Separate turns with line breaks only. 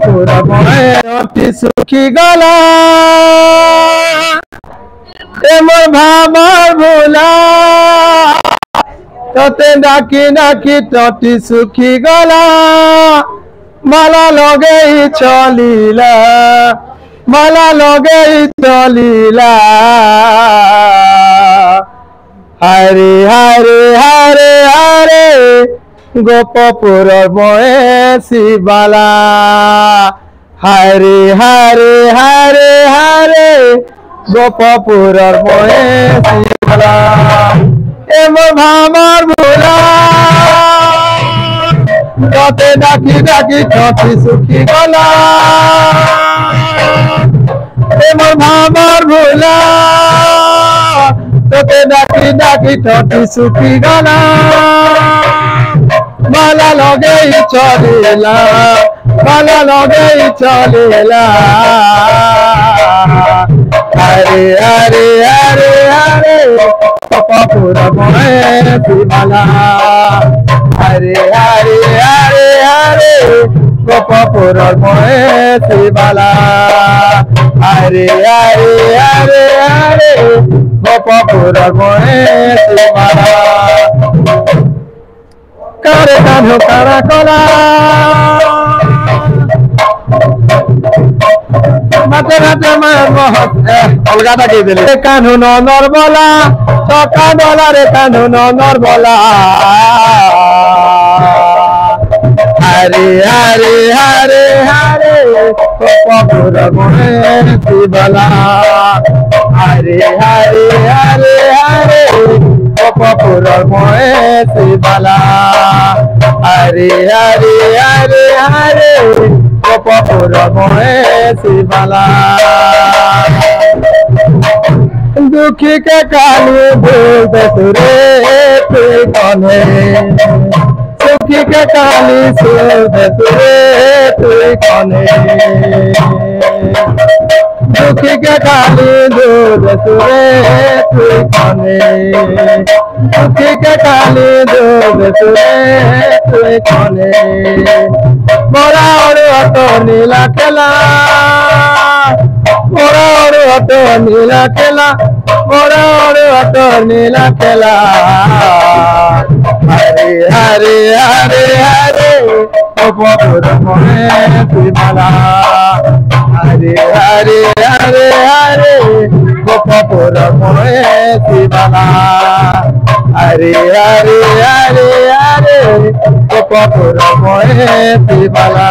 পুরা মনে অতি সুখী গলা এমন ভাবার ভোলা তোতে ডাকি ডাকি তটি সুখী গলা মালা লগেই চলিলা মালা লগেই চলিলা হারে হারে হারে হারে গোপপুর মহেশী বালা হারে হারে হারে হারে গোপপুর মহেশী বালা এমন ভাবার ভোলা তোতে ডাকি ডাকি তটি সুখী গলা এমন ভাবার ভোলা তোতে ডাকি ডাকি তটি সুখী গলা মালা লগেই চলিলা মালা লগেই চলিলা হরে হরে হরে হরে গোপপুর মহেশী বালা হরে হরে হরে হরে গোপপুর মহেশী বালা হরে হরে হরে হরে গোপপুর মহেশী বালা কারে কাঁধ কারা কলা মাতে মাতে মায়ের মহৎ অলগাটা কে দিলে কানু নর বলা চকা বলা রে কানু নর বলা হরে হরে হরে হরে গোপপুর মহেশী বালা হরে হরে হরে হরে গোপপুর মহেশী বালা হরে হরে হরে হরে গোপপুর মহেশী বালা দুঃখী কে কালী বলতে সুরে তুই কনে সুখী কে কালী বলতে সুরে তুই কনে দুঃখী কে কালী দুধ সুরে তুই কনে দুঃখী কে কালী দুধ সুরে তুই কনে মোরা ওরে অত নীলা খেলা মোরা ওরে অত নীলা খেলা মোরা ওরে অত নীলা খেলা হরে হরে হরে হরে গোপপুর মহেশী বালা হরে হরে হরে হরে গোপপুর মহেশী বালা হরে হরে হরে হরে গোপপুর মহেশী বালা।